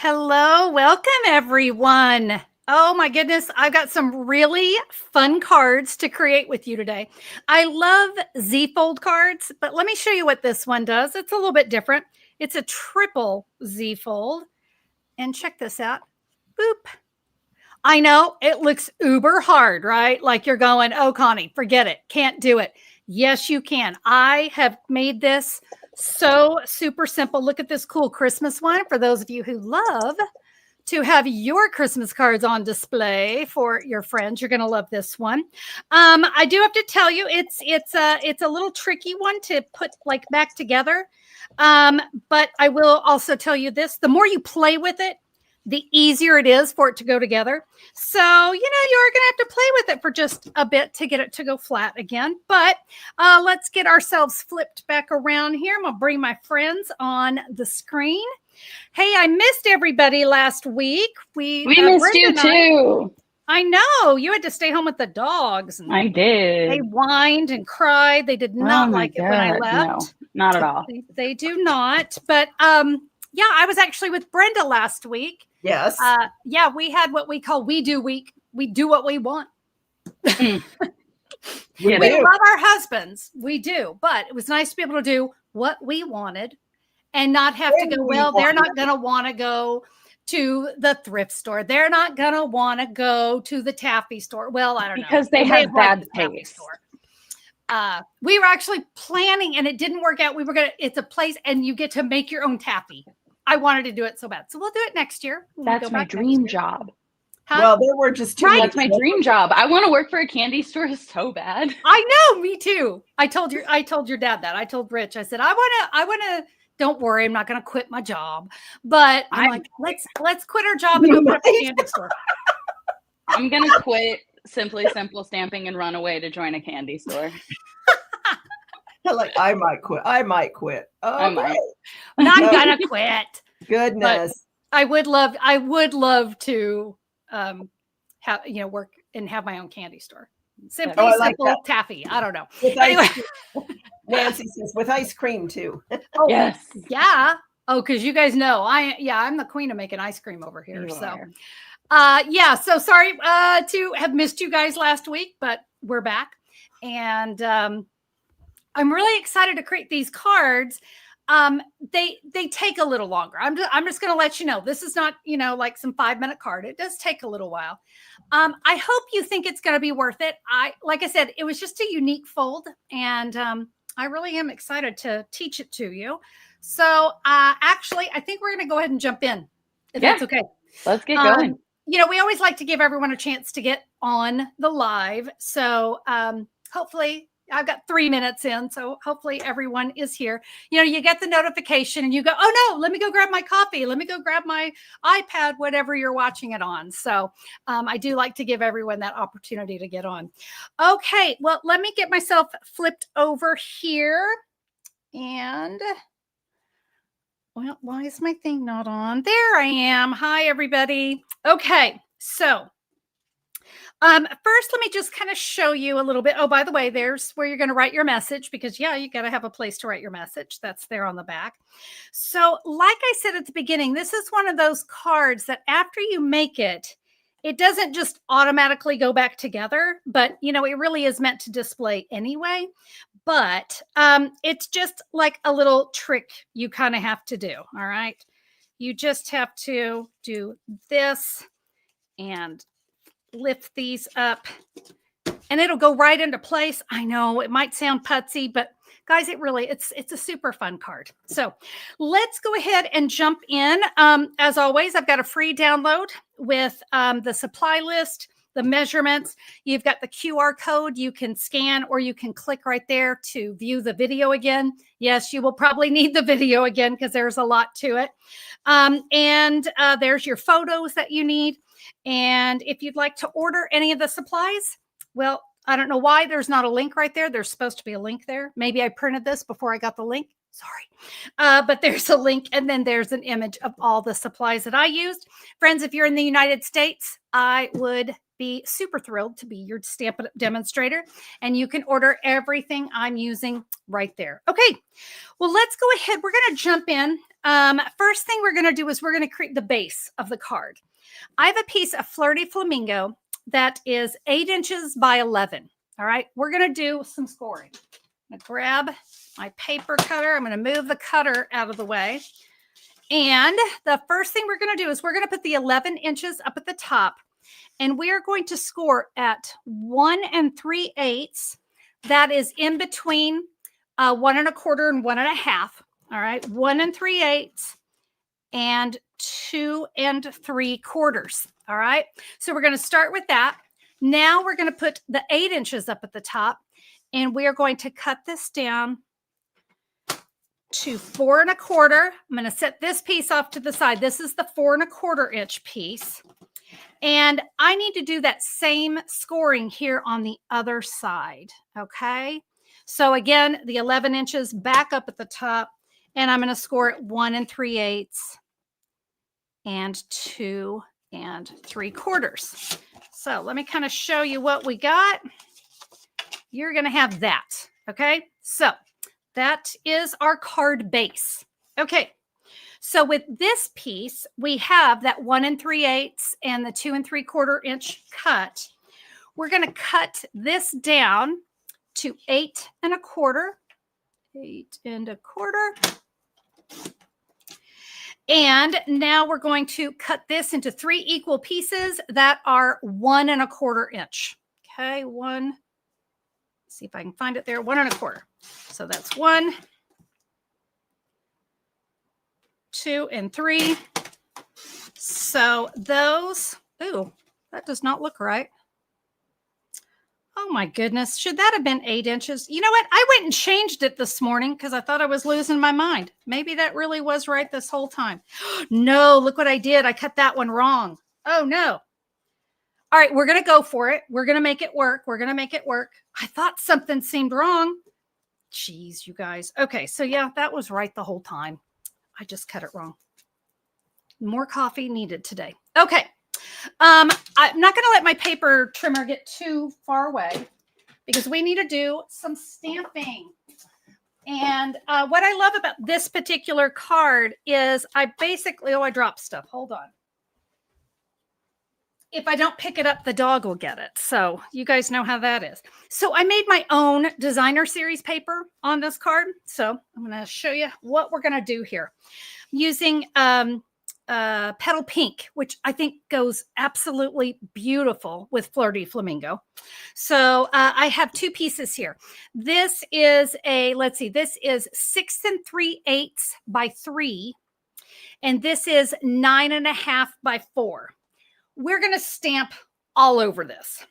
Hello, welcome everyone. Oh my goodness, I've got some really fun cards to create with you today. I love Z-fold cards, but let me show you what this one does. It's a little bit different. It's a triple Z-fold. And check this out. Boop. I know it looks uber hard, right? Like you're going, oh, Connie, forget it. Can't do it. Yes, you can. I have made this so super simple. Look at this cool Christmas one for those of you who love to have your Christmas cards on display for your friends. You're going to love this one. I do have to tell you, it's a little tricky one to put like back together. But I will also tell you this: the more you play with it, the easier it is for it to go together. So, you're going to have to play with it for just a bit to get it to go flat again. But let's get ourselves flipped back around here. I'm going to bring my friends on the screen. Hey, I missed everybody last week. We missed you too. I know. You had to stay home with the dogs. I did. They whined and cried. They did not like it when I left. No, not at all. They do not. But yeah, I was actually with Brenda last week. Yes. Yeah, we had what we call We Do Week. We do what we want. We love our husbands. We do. But it was nice to be able to do what we wanted and not have to go, well, they're not going to want to go to the thrift store. They're not going to want to go to the taffy store. Well, I don't know. Because they have bad taste. We were actually planning and it didn't work out. It's a place and you get to make your own taffy. I wanted to do it so bad. So we'll do it next year. That's my dream job. Huh? Well, there were just two. That's my dream job. I want to work for a candy store so bad. I know, me too. I told your dad that. I told Rich, I said, I want to, don't worry, I'm not going to quit my job. But I'm like, let's quit our job and open up a candy store. I'm going to quit Simply Simple Stamping and run away to join a candy store. Like, I might quit. Oh, I might. I'm not gonna quit. Goodness. But I would love to have work and have my own candy store. Simply Simple Taffy. I don't know. Anyway. Nancy says with ice cream too. Oh, yes. Yeah. Oh, because you guys know I'm the queen of making ice cream over here. So sorry to have missed you guys last week, but we're back. And I'm really excited to create these cards. They take a little longer. I'm just going to let you know, this is not, like some 5-minute card. It does take a little while. I hope you think it's going to be worth it. Like I said, it was just a unique fold and I really am excited to teach it to you. So actually, I think we're going to go ahead and jump in if that's okay. Let's get going. We always like to give everyone a chance to get on the live. So hopefully I've got 3 minutes in, so hopefully everyone is here. You get the notification and you go, oh no, let me go grab my coffee. Let me go grab my iPad, whatever you're watching it on. So I do like to give everyone that opportunity to get on. Okay, well, let me get myself flipped over here. And, well, why is my thing not on? There I am. Hi, everybody. Okay, so first, let me just kind of show you a little bit. Oh, by the way, there's where you're going to write your message because, you got to have a place to write your message. That's there on the back. So like I said at the beginning, this is one of those cards that after you make it, it doesn't just automatically go back together, but, it really is meant to display anyway. But it's just like a little trick you kind of have to do. All right. You just have to do this and lift these up and it'll go right into place. I know it might sound putsy, but guys, it's a super fun card. So let's go ahead and jump in. As always, I've got a free download with the supply list, the measurements. You've got the QR code you can scan or you can click right there to view the video again. Yes, you will probably need the video again because there's a lot to it. And there's your photos that you need. And if you'd like to order any of the supplies, well, I don't know why there's not a link right there. There's supposed to be a link there. Maybe I printed this before I got the link. Sorry. But there's a link and then there's an image of all the supplies that I used. Friends, if you're in the United States, I would be super thrilled to be your Stampin' Up demonstrator. And you can order everything I'm using right there. Okay, well, let's go ahead. We're going to jump in. First thing we're going to do is we're going to create the base of the card. I have a piece of Flirty Flamingo that is 8 inches by 11. All right, we're going to do some scoring. I'm going to grab my paper cutter. I'm going to move the cutter out of the way. And the first thing we're going to do is we're going to put the 11 inches up at the top. And we are going to score at 1 3/8. That is in between 1 1/4 and 1 1/2. All right, 1 3/8 and 2 3/4. All right, so we're going to start with that. Now we're going to put the 8 inches up at the top, and we are going to cut this down to 4 1/4. I'm going to set this piece off to the side. This is the 4 1/4 inch piece. And I need to do that same scoring here on the other side. Okay. So again, the 11 inches back up at the top, and I'm going to score it 1 3/8 and 2 3/4. So let me kind of show you what we got. You're going to have that. Okay. So that is our card base. Okay. So with this piece, we have that 1 3/8 and the 2 3/4 inch cut. We're going to cut this down to 8 1/4. 8 1/4. And now we're going to cut this into 3 equal pieces that are 1 1/4 inch. Okay, see if I can find it there, 1 1/4. So that's 1, 2, and 3. So those, ooh, that does not look right. Oh my goodness. Should that have been 8 inches? You know what? I went and changed it this morning because I thought I was losing my mind. Maybe that really was right this whole time. No, look what I did. I cut that one wrong. Oh no. All right, we're going to go for it. We're going to make it work. We're going to make it work. I thought something seemed wrong. Jeez, you guys. Okay, so yeah, that was right the whole time. I just cut it wrong. More coffee needed today. Okay. I'm not going to let my paper trimmer get too far away because we need to do some stamping. And what I love about this particular card is I dropped stuff. Hold on. If I don't pick it up, the dog will get it. So you guys know how that is. So I made my own designer series paper on this card. So I'm going to show you what we're going to do here. Using petal pink, which I think goes absolutely beautiful with Flirty Flamingo. So I have 2 pieces here. This is this is 6 3/8 by 3. And this is 9 1/2 by 4. We're going to stamp all over this.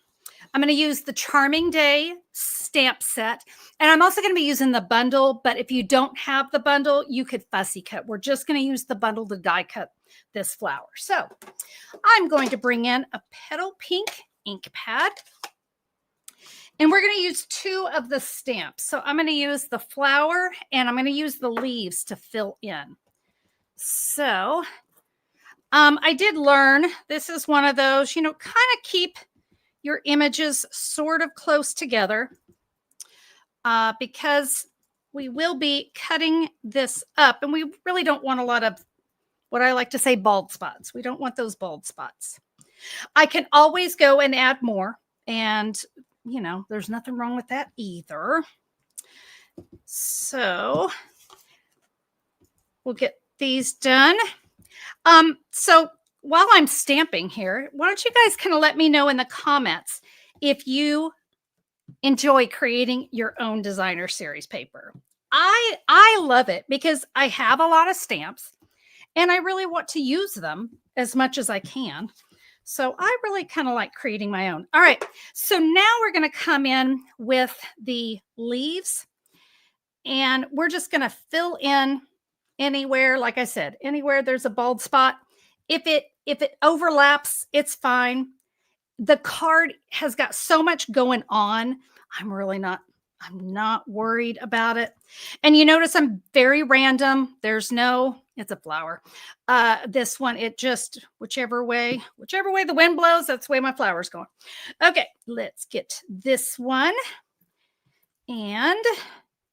I'm going to use the Charming Day stamp set. And I'm also going to be using the bundle. But if you don't have the bundle, you could fussy cut. We're just going to use the bundle to die cut this flower. So I'm going to bring in a petal pink ink pad. And we're going to use 2 of the stamps. So I'm going to use the flower and I'm going to use the leaves to fill in. So I did learn, this is one of those, kind of keep your images sort of close together because we will be cutting this up and we really don't want a lot of what I like to say bald spots. We don't want those bald spots. I can always go and add more and, there's nothing wrong with that either. So we'll get these done. So while I'm stamping here, why don't you guys kind of let me know in the comments if you enjoy creating your own designer series paper. I love it because I have a lot of stamps and I really want to use them as much as I can. So I really kind of like creating my own. All right. So now we're going to come in with the leaves and we're just going to fill in anywhere, like I said, anywhere there's a bald spot. If it overlaps, it's fine. The card has got so much going on. I'm not worried about it. And you notice I'm very random. It's a flower. This one, it just, whichever way the wind blows, that's the way my flower's going. Okay, let's get this one. And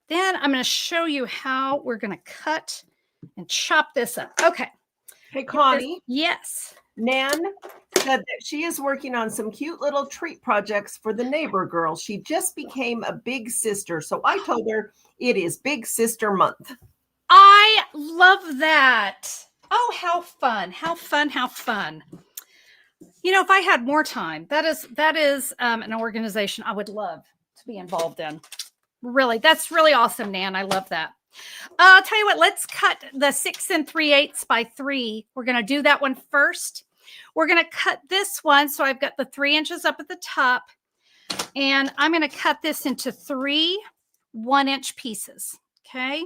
then I'm going to show you how we're going to cut and chop this up. Okay. Hey, Connie. Yes. Nan said that she is working on some cute little treat projects for the neighbor girl. She just became a big sister. So I told her it is Big Sister Month. I love that. Oh, how fun. How fun. How fun. You know, if I had more time, that is an organization I would love to be involved in. Really, that's really awesome, Nan. I love that. I'll tell you what, let's cut the 6 3/8 by 3. We're going to do that one first. We're going to cut this one. So I've got the 3 inches up at the top, and I'm going to cut this into 3 1-inch pieces. Okay.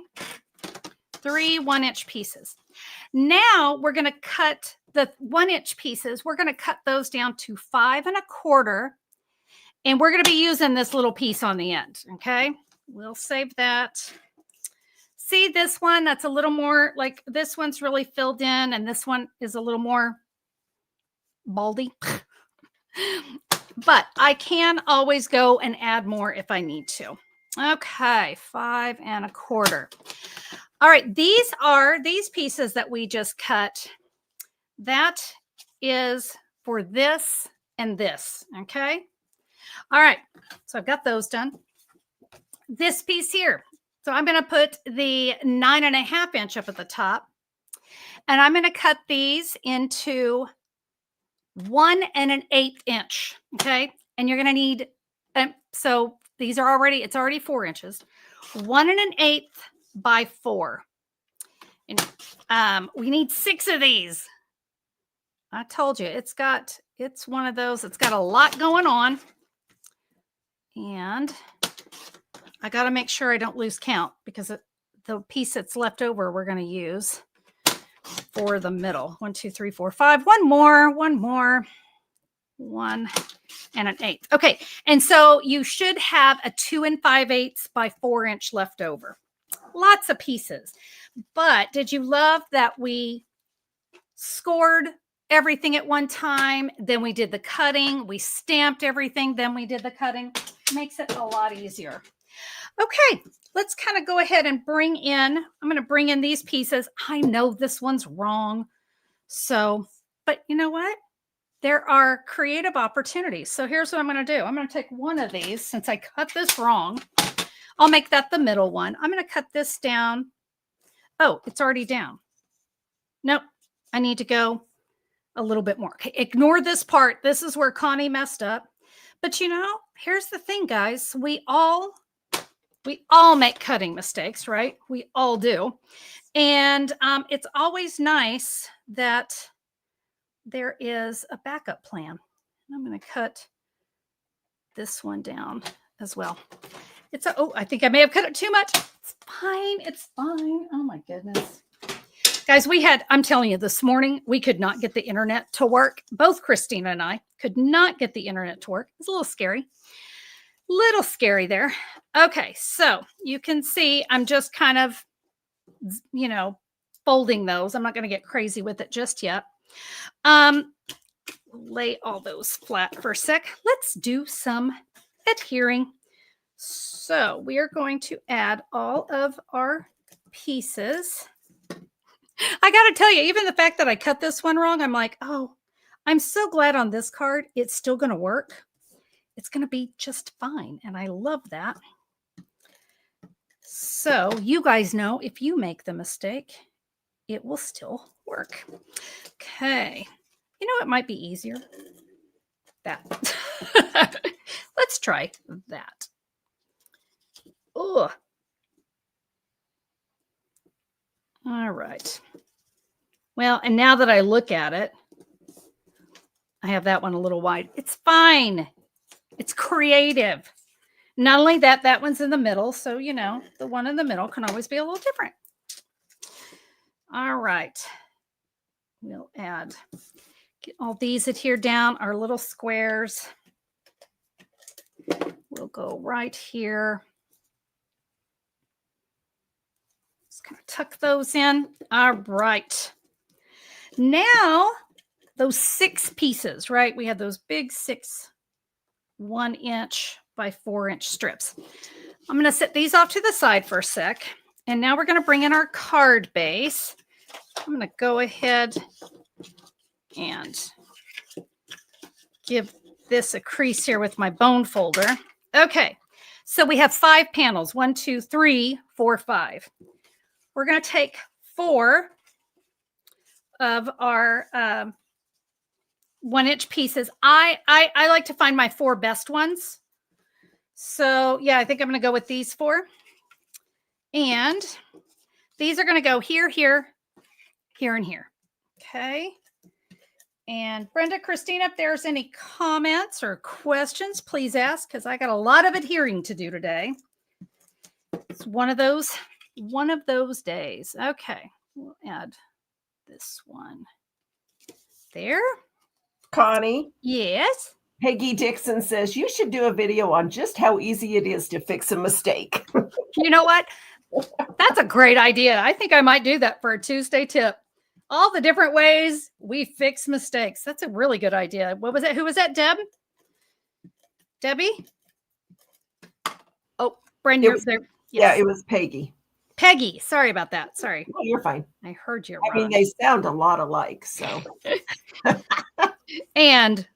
3 1-inch pieces. Now we're going to cut the 1-inch pieces. We're going to cut those down to 5 1/4. And we're going to be using this little piece on the end. Okay. We'll save that. See this one? That's a little more like this one's really filled in, and this one is a little more baldy. But I can always go and add more if I need to. Okay, 5 1/4. All right, these are these pieces that we just cut. That is for this and this. Okay. All right, so I've got those done. This piece here. So I'm going to put the 9 1/2 inch up at the top, and I'm going to cut these into 1 1/8 inch. Okay. And you're going to need, so these are already, it's already 4 inches, 1 1/8 by 4. And we need 6 of these. I told you it's one of those, it's got a lot going on. And I got to make sure I don't lose count, because the piece that's left over, we're going to use for the middle. 1, 2, 3, 4, 5. One more, 1 1/8. Okay. And so you should have a 2 5/8 by 4 inch left over. Lots of pieces. But did you love that we scored everything at one time? Then we did the cutting. We stamped everything. Then we did the cutting. Makes it a lot easier. Okay, let's kind of go ahead and bring in, I'm going to bring in these pieces. I know this one's wrong. So, but you know what? There are creative opportunities. So here's what I'm going to do. I'm going to take one of these, since I cut this wrong. I'll make that the middle one. I'm going to cut this down. Oh, it's already down. Nope. I need to go a little bit more. Okay, ignore this part. This is where Connie messed up. But you know, here's the thing, guys. We all make cutting mistakes, right? We all do. And it's always nice that there is a backup plan. I'm going to cut this one down as well. Oh, I think I may have cut it too much. It's fine. It's fine. Oh my goodness. Guys, I'm telling you, this morning, we could not get the internet to work. Both Christina and I could not get the internet to work. It's a little scary. Little scary there. Okay, so you can see I'm just kind of, folding those. I'm not going to get crazy with it just yet. Lay all those flat for a sec. Let's do some adhering. So we are going to add all of our pieces. I got to tell you, even the fact that I cut this one wrong, I'm like, oh, I'm so glad on this card, it's still going to work. It's going to be just fine. And I love that. So you guys know, if you make the mistake, it will still work. Okay. You know, it might be easier. That. Let's try that. Oh. All right. Well, and now that I look at it, I have that one a little wide. It's fine. It's creative. Not only that, that one's in the middle. So, the one in the middle can always be a little different. All right. We'll get all these adhered down, our little squares. We'll go right here. Just kind of tuck those in. All right. Now, those 6 pieces, right? We have those big 6 1-inch by 4-inch strips. I'm going to set these off to the side for a sec. And now we're going to bring in our card base. I'm going to go ahead and give this a crease here with my bone folder. Okay, so we have 5 panels. 1, 2, 3, 4, 5. We're going to take 4 of our 1-inch pieces. I like to find my 4 best ones. So yeah, I think I'm going to go with these 4. And these are going to go here, here, here, and here. Okay. And Brenda, Christina, if there's any comments or questions, please ask, because I got a lot of adhering to do today. It's one of those days. Okay. We'll add this one there. Connie? Yes. Peggy Dixon says you should do a video on just how easy it is to fix a mistake. You know what? That's a great idea. I think I might do that for a Tuesday tip. All the different ways we fix mistakes. That's a really good idea. What was it? Who was that? Deb? Debbie? Oh, Brenda, you're there. Yes. Yeah, it was Peggy. Peggy. Sorry about that. Sorry. Oh, you're fine. I heard you wrong. I mean, they sound a lot alike. So. And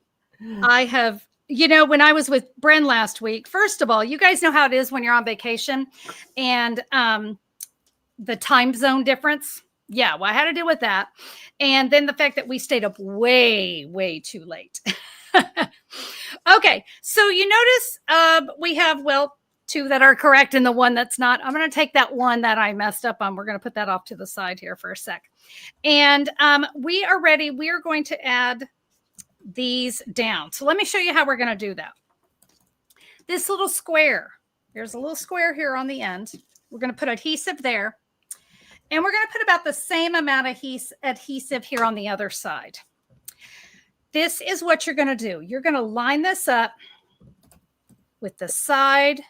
I have, when I was with Bren last week, first of all, you guys know how it is when you're on vacation and the time zone difference. Yeah, well, I had to deal with that. And then the fact that we stayed up way, way too late. Okay, so you notice we have, 2 that are correct and the one that's not. I'm going to take that one that I messed up on. We're going to put that off to the side here for a sec. And we are ready. We are going to add these down. So let me show you how we're going to do that. This little square, there's a little square here on the end. We're going to put adhesive there. And we're going to put about the same amount of adhesive here on the other side. This is what you're going to do. You're going to line this up with the side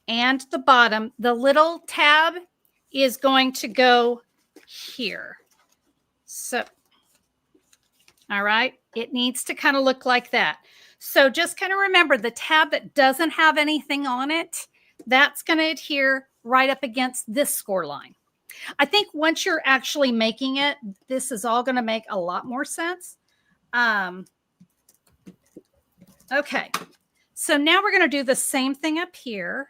and the bottom. The little tab is going to go here. So, all right, it needs to kind of look like that. So just kind of remember the tab that doesn't have anything on it, that's going to adhere right up against this score line. I think once you're actually making it, this is all going to make a lot more sense. Okay, so now we're going to do the same thing up here.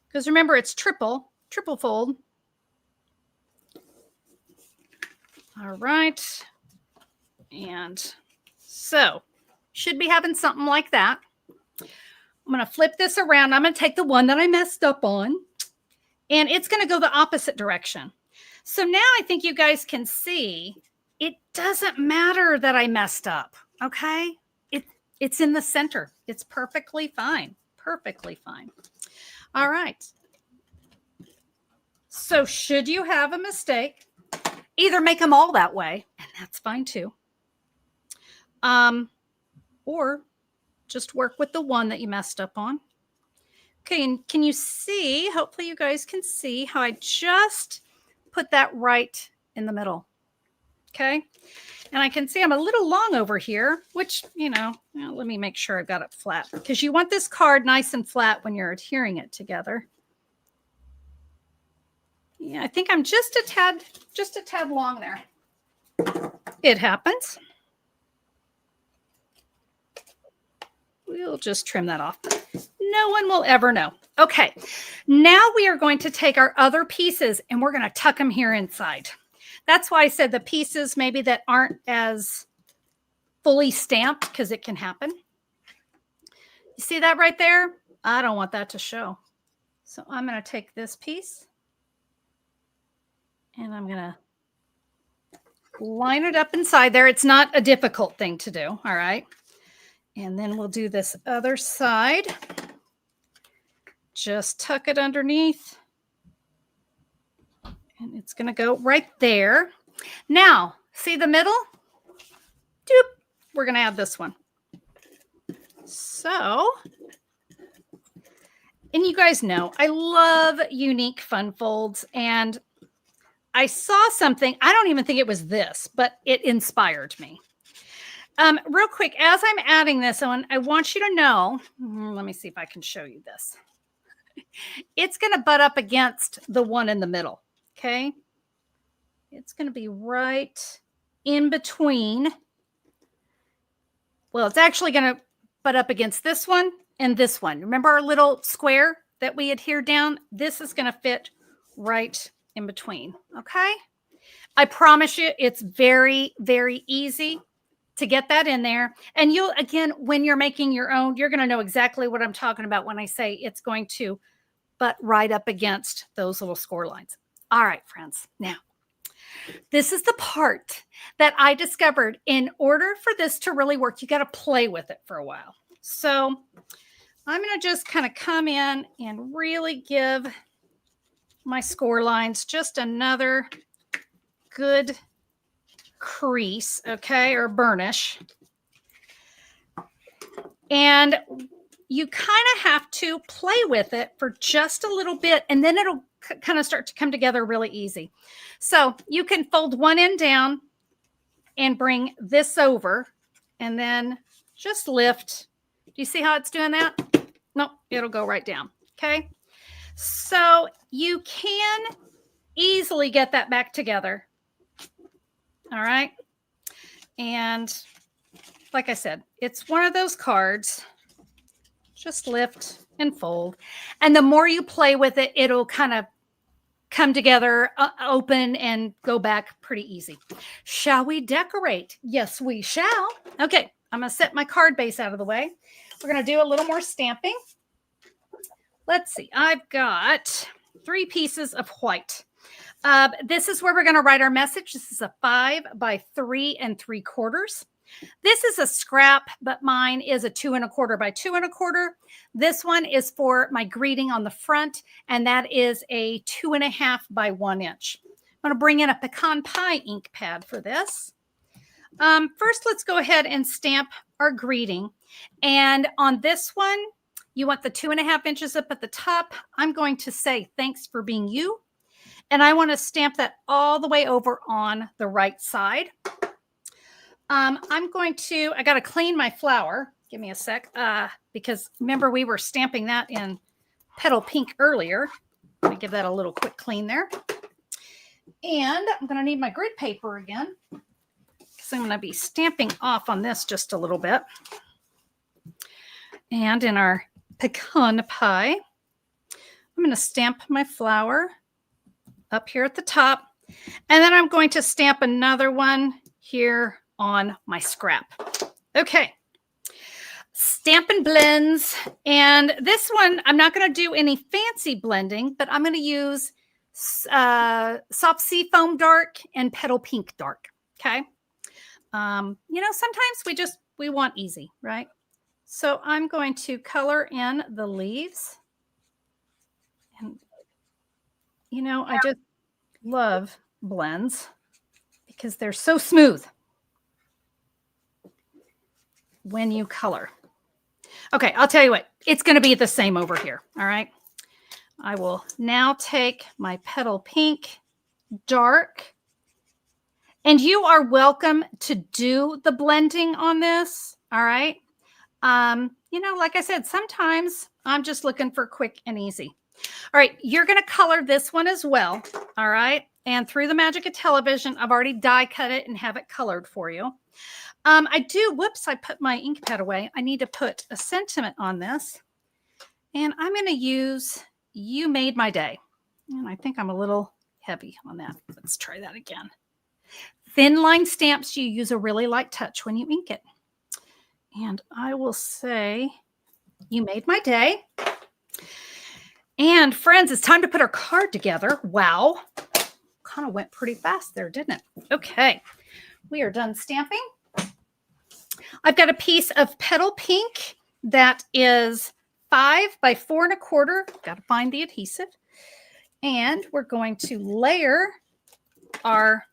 Because remember, it's triple fold. All right. And so should be having something like that. I'm going to flip this around. I'm going to take the one that I messed up on, and it's going to go the opposite direction. So now I think you guys can see it doesn't matter that I messed up. Okay. It's in the center. It's perfectly fine. Perfectly fine. All right. So should you have a mistake, either make them all that way, and that's fine too. Or just work with the one that you messed up on. Okay, and can you see, hopefully you guys can see how I just put that right in the middle. Okay, and I can see I'm a little long over here, which, let me make sure I've got it flat, because you want this card nice and flat when you're adhering it together. Yeah, I think I'm just a tad long there. It happens. We'll just trim that off. No one will ever know. Okay, now we are going to take our other pieces and we're going to tuck them here inside. That's why I said the pieces maybe that aren't as fully stamped, because it can happen. You see that right there? I don't want that to show. So I'm going to take this piece and I'm going to line it up inside there. It's not a difficult thing to do. All right. And then we'll do this other side. Just tuck it underneath. And it's going to go right there. Now, see the middle? Doop. We're going to add this one. So, and you guys know, I love unique fun folds. And I saw something, I don't even think it was this, but it inspired me. Real quick, as I'm adding this on, I want you to know, let me see if I can show you this. it's going to butt up against the one in the middle. Okay. It's going to be right in between. Well, it's actually going to butt up against this one and this one. Remember our little square that we adhered down? This is going to fit right in between. Okay. I promise you, it's very, very easy to get that in there. And you'll, again, when you're making your own, you're going to know exactly what I'm talking about when I say it's going to butt right up against those little score lines. All right, friends. Now, this is the part that I discovered. In order for this to really work, you got to play with it for a while. So I'm going to just kind of come in and really give my score lines just another good crease, okay, or burnish. And you kind of have to play with it for just a little bit, and then it'll kind of start to come together really easy. So you can fold one end down and bring this over, and then just lift. Do you see how it's doing that? No, it'll go right down. Okay. So you can easily get that back together. All right. And like I said, it's one of those cards. Just lift and fold. And the more you play with it, it'll kind of come together, open, and go back pretty easy. Shall we decorate? Yes, we shall. Okay, I'm going to set my card base out of the way. We're going to do a little more stamping. Let's see. I've got 3 pieces of white. This is where we're going to write our message. This is a 5 by 3 3/4. This is a scrap, but mine is a 2 1/4 by 2 1/4. This one is for my greeting on the front, and that is a 2 1/2 by 1 inch. I'm going to bring in a pecan pie ink pad for this. First, let's go ahead and stamp our greeting. And on this one, you want the 2 1/2 inches up at the top. I'm going to say, thanks for being you. And I want to stamp that all the way over on the right side. I got to clean my flower. Give me a sec. Because remember we were stamping that in petal pink earlier. Let me give that a little quick clean there. And I'm going to need my grid paper again, because I'm going to be stamping off on this just a little bit. And in our pecan pie, I'm going to stamp my flower up here at the top. And then I'm going to stamp another one here on my scrap. Okay. Stampin' Blends. And this one, I'm not going to do any fancy blending, but I'm going to use Soft Sea Foam Dark and Petal Pink Dark. Okay. Sometimes we want easy, right? So I'm going to color in the leaves. And, I just love blends because they're so smooth when you color. Okay, I'll tell you what, it's going to be the same over here. All right. I will now take my Petal Pink Dark, and you are welcome to do the blending on this. All right. Like I said, sometimes I'm just looking for quick and easy. All right, you're going to color this one as well. All right. And through the magic of television, I've already die cut it and have it colored for you. I put my ink pad away. I need to put a sentiment on this. And I'm going to use You Made My Day. And I think I'm a little heavy on that. Let's try that again. Thin line stamps, you use a really light touch when you ink it. And I will say, You made my day. And friends, it's time to put our card together. Wow. Kind of went pretty fast there, didn't it? Okay. We are done stamping. I've got a piece of Petal Pink that is 5 by 4 1/4. Got to find the adhesive. And we're going to layer our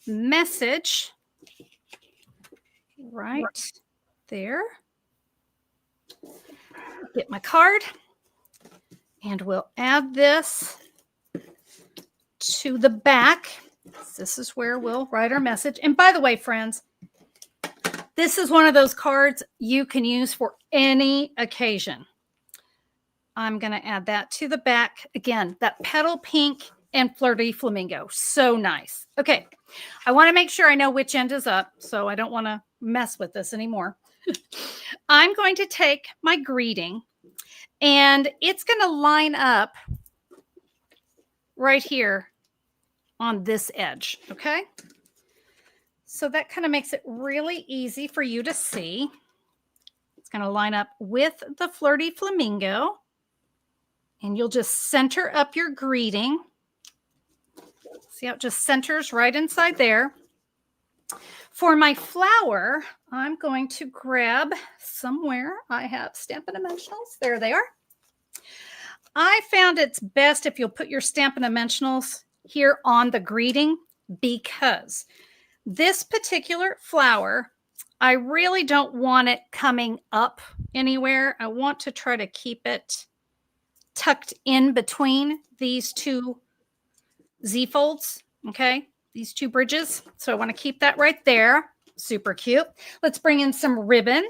message right there. Get my card. And we'll add this to the back. This is where we'll write our message. And by the way, friends, this is one of those cards you can use for any occasion. I'm going to add that to the back. Again, that petal pink and flirty flamingo. So nice. Okay. I want to make sure I know which end is up, so I don't want to mess with this anymore. I'm going to take my greeting, and it's going to line up right here on this edge. Okay. So that kind of makes it really easy for you to see. It's going to line up with the flirty flamingo. And you'll just center up your greeting. See how it just centers right inside there. For my flower, I'm going to grab somewhere. I have Stampin' Dimensionals. There they are. I found it's best if you'll put your Stampin' Dimensionals here on the greeting, because this particular flower, I really don't want it coming up anywhere. I want to try to keep it tucked in between these two Z folds, okay? These two bridges. So I want to keep that right there. Super cute. Let's bring in some ribbon.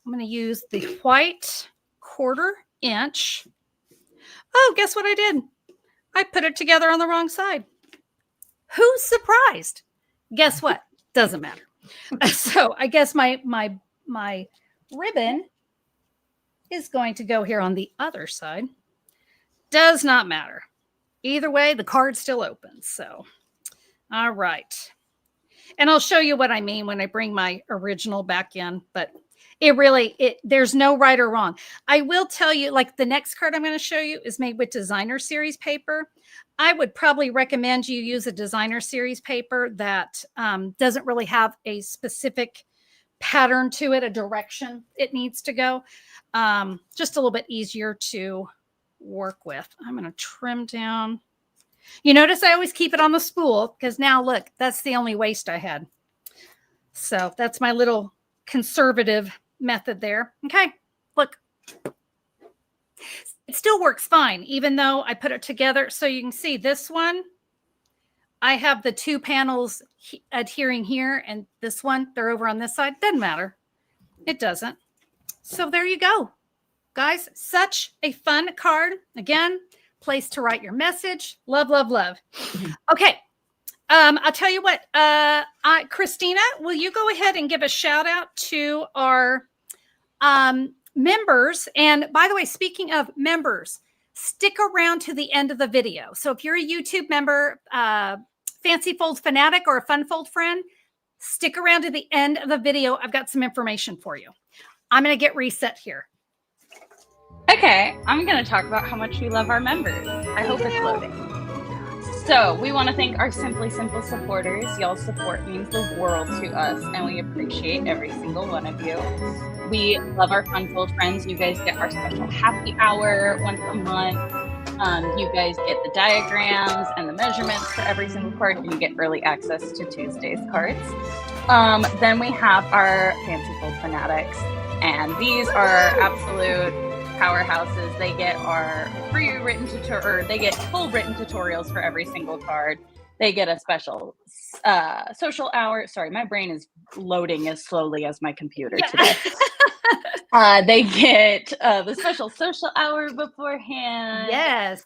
I'm going to use the white 1/4 inch. Oh, guess what I did? I put it together on the wrong side. Who's surprised? Guess what? Doesn't matter. So I guess my ribbon is going to go here on the other side. Does not matter. Either way, the card still opens. So, all right. And I'll show you what I mean when I bring my original back in, but there's no right or wrong. I will tell you, like the next card I'm going to show you is made with designer series paper. I would probably recommend you use a designer series paper that doesn't really have a specific pattern to it, a direction it needs to go. Just a little bit easier to work with. I'm going to trim down. You notice I always keep it on the spool because now look, that's the only waste I had. So that's my little conservative method there. Okay, look. It still works fine, even though I put it together. So you can see this one, I have the two panels adhering here, and this one, they're over on this side. Doesn't matter. It doesn't. So there you go. Guys, such a fun card. Again, place to write your message. Love, love, love. Okay. I'll tell you what, Christina, will you go ahead and give a shout out to our members? And by the way, speaking of members, stick around to the end of the video. So if you're a YouTube member, Fancy Fold Fanatic or a Fun Fold friend, stick around to the end of the video. I've got some information for you. I'm going to get reset here. Okay, I'm going to talk about how much we love our members. I hope it's loading. So we want to thank our Simply Simple supporters. Y'all's support means the world to us, and we appreciate every single one of you. We love our Fun Fold friends. You guys get our special happy hour once a month. You guys get the diagrams and the measurements for every single card, and you get early access to Tuesday's cards. Then we have our Fancy Fold Fanatics, and these are absolute powerhouses. They get our free written tutorial, they get full written tutorials for every single card. They get a special social hour. Sorry, my brain is loading as slowly as my computer today. They get the special social hour beforehand. Yes.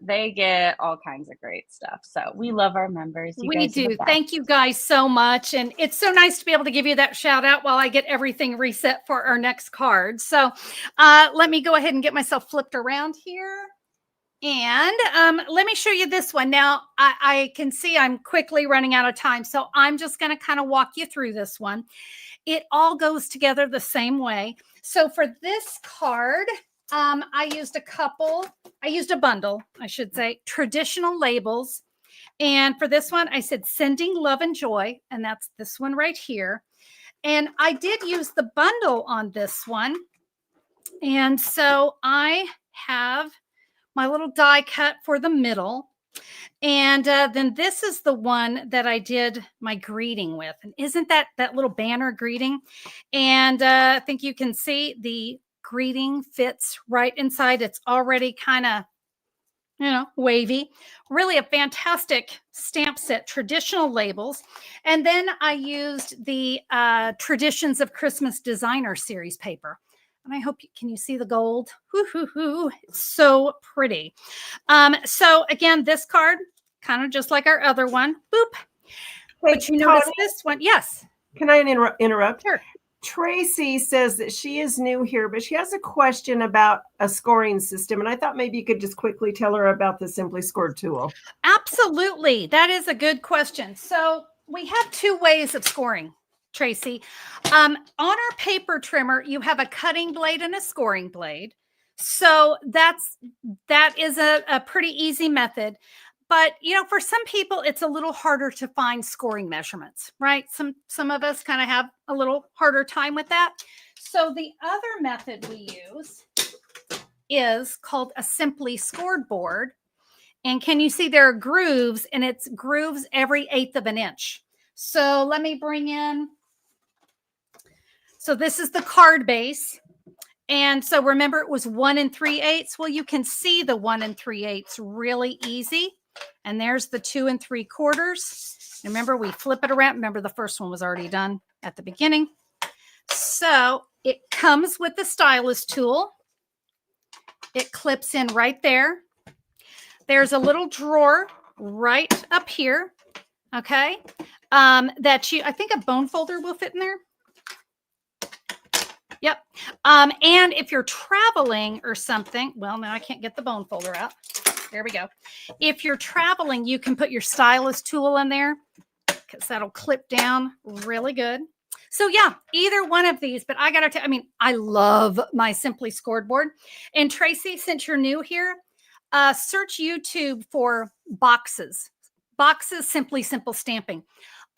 They get all kinds of great stuff. So we love our members. We do. Thank you guys so much. And it's so nice to be able to give you that shout out while I get everything reset for our next card. So let me go ahead and get myself flipped around here. And let me show you this one. Now, I can see I'm quickly running out of time, so I'm just going to kind of walk you through this one. It all goes together the same way. So for this card, I used a bundle, I should say, traditional labels. And for this one, I said sending love and joy, and that's this one right here. And I did use the bundle on this one. And so I have my little die cut for the middle. And then this is the one that I did my greeting with. And isn't that little banner greeting? And I think you can see the greeting fits right inside. It's already kind of, wavy. Really a fantastic stamp set, traditional labels. And then I used the Traditions of Christmas Designer series paper. And I hope can you see the gold? Woo-hoo-hoo. It's so pretty. So again, this card, kind of just like our other one. Boop. Hey, But you notice Tony, this one. Yes. can I interrupt? Sure. Tracy says that she is new here, but she has a question about a scoring system. And I thought maybe you could just quickly tell her about the Simply Scored tool. Absolutely. That is a good question. So we have two ways of scoring, Tracy. On our paper trimmer, you have a cutting blade and a scoring blade. So that is a pretty easy method. But, you know, for some people, it's a little harder to find scoring measurements, right? Some of us kind of have a little harder time with that. So the other method we use is called a Simply Scored board. And can you see there are grooves, and it's grooves every 1/8 of an inch. So let me bring in. So this is the card base. And so remember, it was 1 3/8. Well, you can see the 1 3/8 really easy. And there's the 2 3/4. Remember, we flip it around. Remember, the first one was already done at the beginning. So it comes with the stylus tool. It clips in right there. There's a little drawer right up here. Okay. I think a bone folder will fit in there. Yep. And if you're traveling or something, well, now I can't get the bone folder out. There we go. If you're traveling, you can put your stylus tool in there because that'll clip down really good. So yeah, either one of these, but I got to I love my Simply Scored board. And Tracy, since you're new here, search YouTube for boxes Simply Simple Stamping.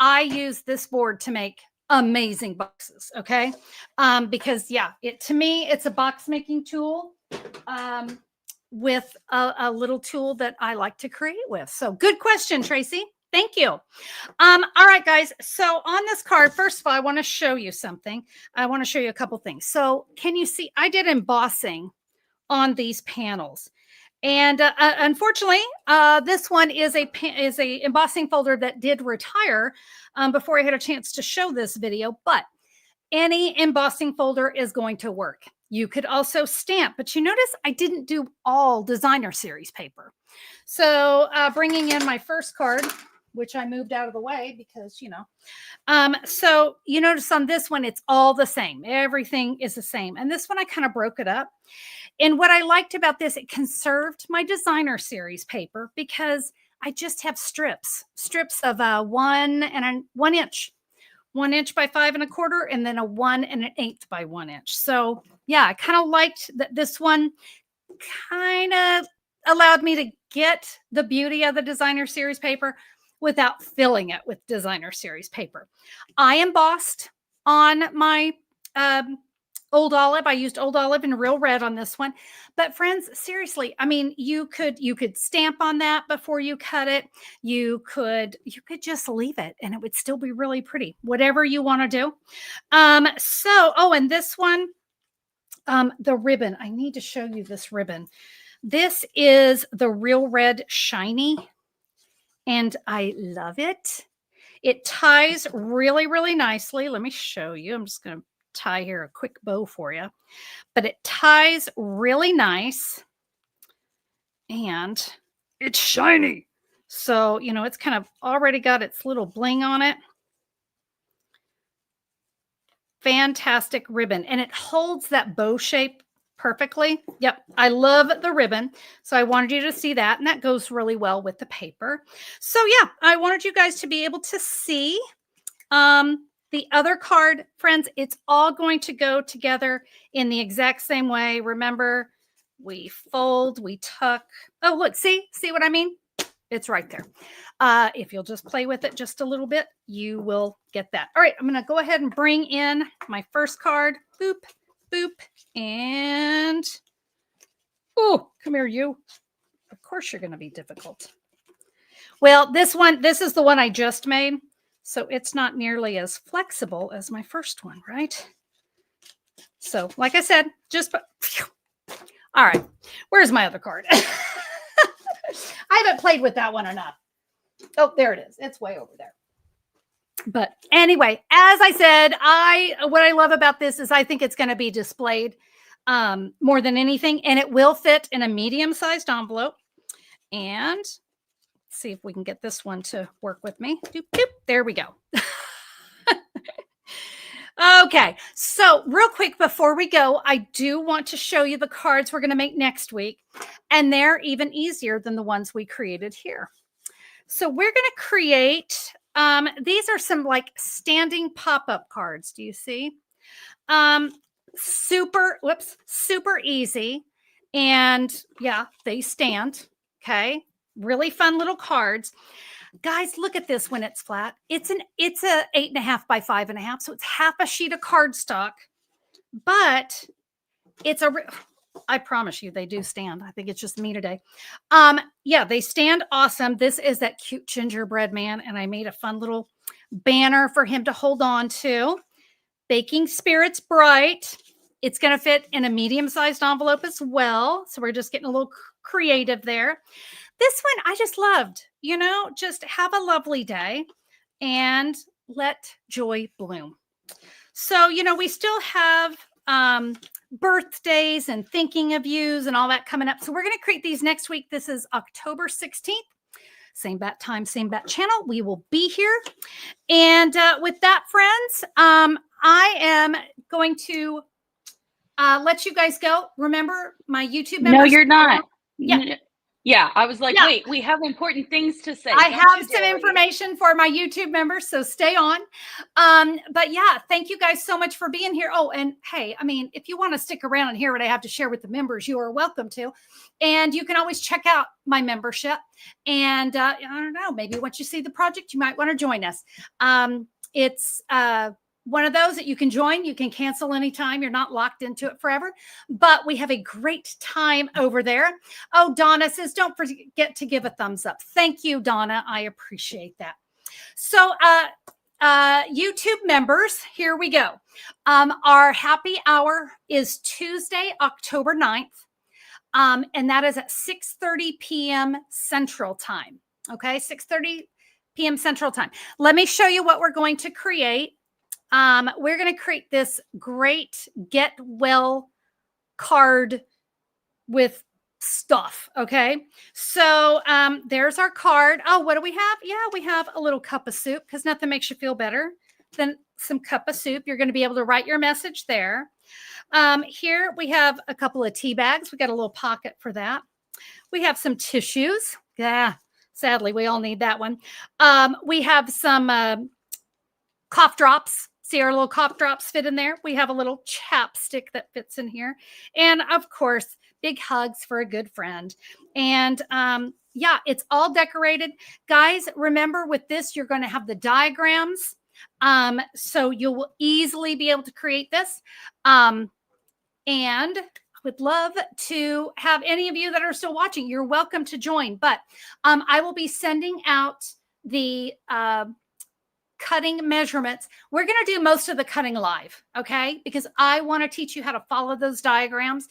I use this board to make amazing boxes. Okay. Because yeah, to me, it's a box making tool. With a little tool that I like to create with. So good question, Tracy. Thank you. All right, guys. So on this card, first of all, I want to show you something. I want to show you a couple things. So can you see, I did embossing on these panels. And unfortunately, this one is a embossing folder that did retire before I had a chance to show this video, but any embossing folder is going to work. You could also stamp, but you notice I didn't do all designer series paper. So bringing in my first card, which I moved out of the way because, you know. So you notice on this one, it's all the same. Everything is the same. And this one, I kind of broke it up. And what I liked about this, it conserved my designer series paper because I just have strips of 1 inch. 1 inch by 5 1/4, and then a 1 1/8 by 1 inch. So yeah, I kind of liked that this one kind of allowed me to get the beauty of the designer series paper without filling it with designer series paper. I embossed on my Old Olive. I used Old Olive and Real Red on this one. But friends, seriously, you could stamp on that before you cut it. You could just leave it and it would still be really pretty. Whatever you want to do. And this one, the ribbon. I need to show you this ribbon. This is the Real Red Shiny, and I love it. It ties really, really nicely. Let me show you. I'm just going to tie here a quick bow for you, but it ties really nice and it's shiny. So, you know, it's kind of already got its little bling on it. Fantastic ribbon. And it holds that bow shape perfectly. Yep. I love the ribbon. So I wanted you to see that. And that goes really well with the paper. So yeah, I wanted you guys to be able to see the other card, friends. It's all going to go together in the exact same way. Remember, we fold, we tuck. Oh, look, see what I mean? It's right there. If you'll just play with it just a little bit, you will get that. All right, I'm going to go ahead and bring in my first card. Boop, boop, and oh, come here, you. Of course you're going to be difficult. Well, this is the one I just made, so it's not nearly as flexible as my first one, right? So, like I said, all right, where's my other card? I haven't played with that one enough. Oh, there it is. It's way over there. But anyway, as I said, what I love about this is I think it's going to be displayed more than anything. And it will fit in a medium-sized envelope. And let's see if we can get this one to work with me. Doop, doop. There we go. Okay, so real quick before we go, I do want to show you the cards we're going to make next week, and they're even easier than the ones we created here. So we're going to create, these are some like standing pop-up cards. Do you see? Super easy. And yeah, they stand. Okay, really fun little cards. Guys, look at this when it's flat. It's a 8.5 by 5.5. So it's half a sheet of cardstock, but I promise you they do stand. I think it's just me today. Yeah, they stand awesome. This is that cute gingerbread man. And I made a fun little banner for him to hold on to. Baking Spirits Bright. It's going to fit in a medium-sized envelope as well. So we're just getting a little creative there. This one I just loved, just have a lovely day and let joy bloom. So, we still have birthdays and thinking of yous and all that coming up. So we're going to create these next week. This is October 16th. Same bat time, same bat channel. We will be here. And with that, friends, I am going to let you guys go. Remember my YouTube members? No, you're not. Yeah. Yeah, I was like, wait, we have important things to say. I have some information for my YouTube members, so stay on. But yeah, thank you guys so much for being here. Oh, and hey, I mean, if you want to stick around and hear what I have to share with the members, you are welcome to. And you can always check out my membership. And I don't know, maybe once you see the project, you might want to join us. It's one of those that you can join. You can cancel anytime. You're not locked into it forever, but we have a great time over there. Oh, Donna says, don't forget to give a thumbs up. Thank you, Donna. I appreciate that. So, YouTube members, here we go. Our happy hour is Tuesday, October 9th. And that is at 6:30 p.m. Central Time. Okay, 6:30 p.m. Central Time. Let me show you what we're going to create. We're going to create this great get well card with stuff. Okay. So, there's our card. Oh, what do we have? Yeah, we have a little cup of soup because nothing makes you feel better than some cup of soup. You're going to be able to write your message there. Here we have a couple of tea bags. We got a little pocket for that. We have some tissues. Yeah. Sadly, we all need that one. We have some, cough drops. See our little cough drops fit in there. We have a little chapstick that fits in here. And of course, big hugs for a good friend. And yeah, it's all decorated. Guys, remember with this, you're going to have the diagrams. So you will easily be able to create this. And I would love to have any of you that are still watching. You're welcome to join. But I will be sending out the cutting measurements. We're going to do most of the cutting live, okay? Because I want to teach you how to follow those diagrams.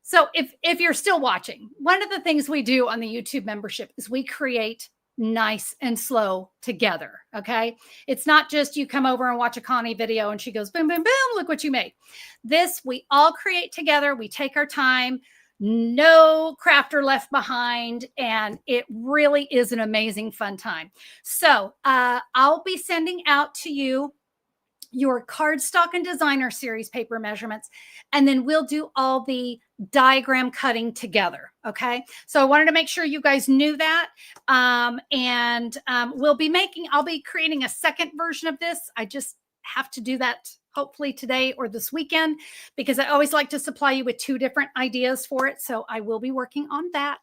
So if you're still watching, one of the things we do on the YouTube membership is we create nice and slow together, okay? It's not just you come over and watch a Connie video and she goes, boom, boom, boom, look what you made. This, we all create together. We take our time. No crafter left behind, and it really is an amazing fun time. So I'll be sending out to you your cardstock and designer series paper measurements, and then we'll do all the diagram cutting together. Okay, so I wanted to make sure you guys knew that. I'll be creating a second version of this. I just have to do that hopefully today or this weekend, because I always like to supply you with 2 different ideas for it. So I will be working on that.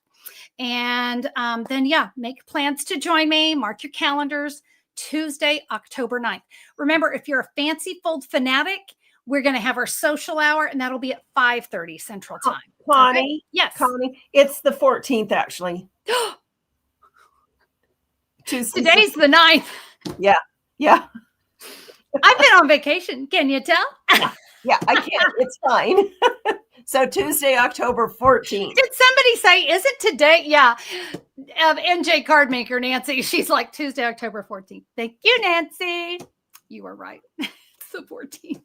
And then, yeah, make plans to join me. Mark your calendars. Tuesday, October 9th. Remember, if you're a Fancy Fold fanatic, we're going to have our social hour, and that'll be at 5:30 Central Time. Connie, okay? Yes. Connie, it's the 14th, actually. Today's the 9th. Yeah. Yeah. I've been on vacation. Can you tell? Yeah, I can. It's fine. So Tuesday, October 14th. Did somebody say, is it today? Yeah. NJ card maker, Nancy. She's like Tuesday, October 14th. Thank you, Nancy. You are right. It's the 14th.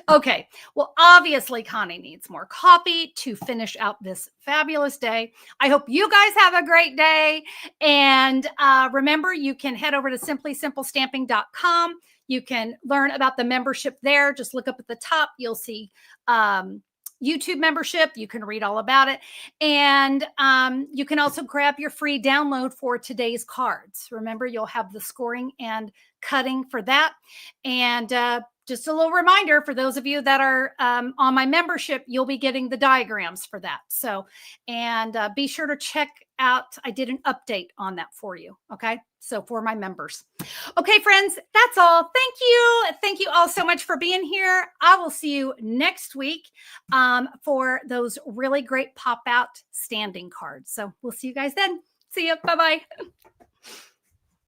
Okay. Well, obviously, Connie needs more coffee to finish out this fabulous day. I hope you guys have a great day. And remember, you can head over to simplysimplestamping.com. You can learn about the membership there. Just look up at the top. You'll see YouTube membership. You can read all about it. And you can also grab your free download for today's cards. Remember, you'll have the scoring and cutting for that. And just a little reminder for those of you that are on my membership, you'll be getting the diagrams for that. So, and be sure to check out, I did an update on that for you. Okay. So for my members. Okay, friends, that's all. Thank you. Thank you all so much for being here. I will see you next week for those really great pop out standing cards. So we'll see you guys then. See you. Bye-bye.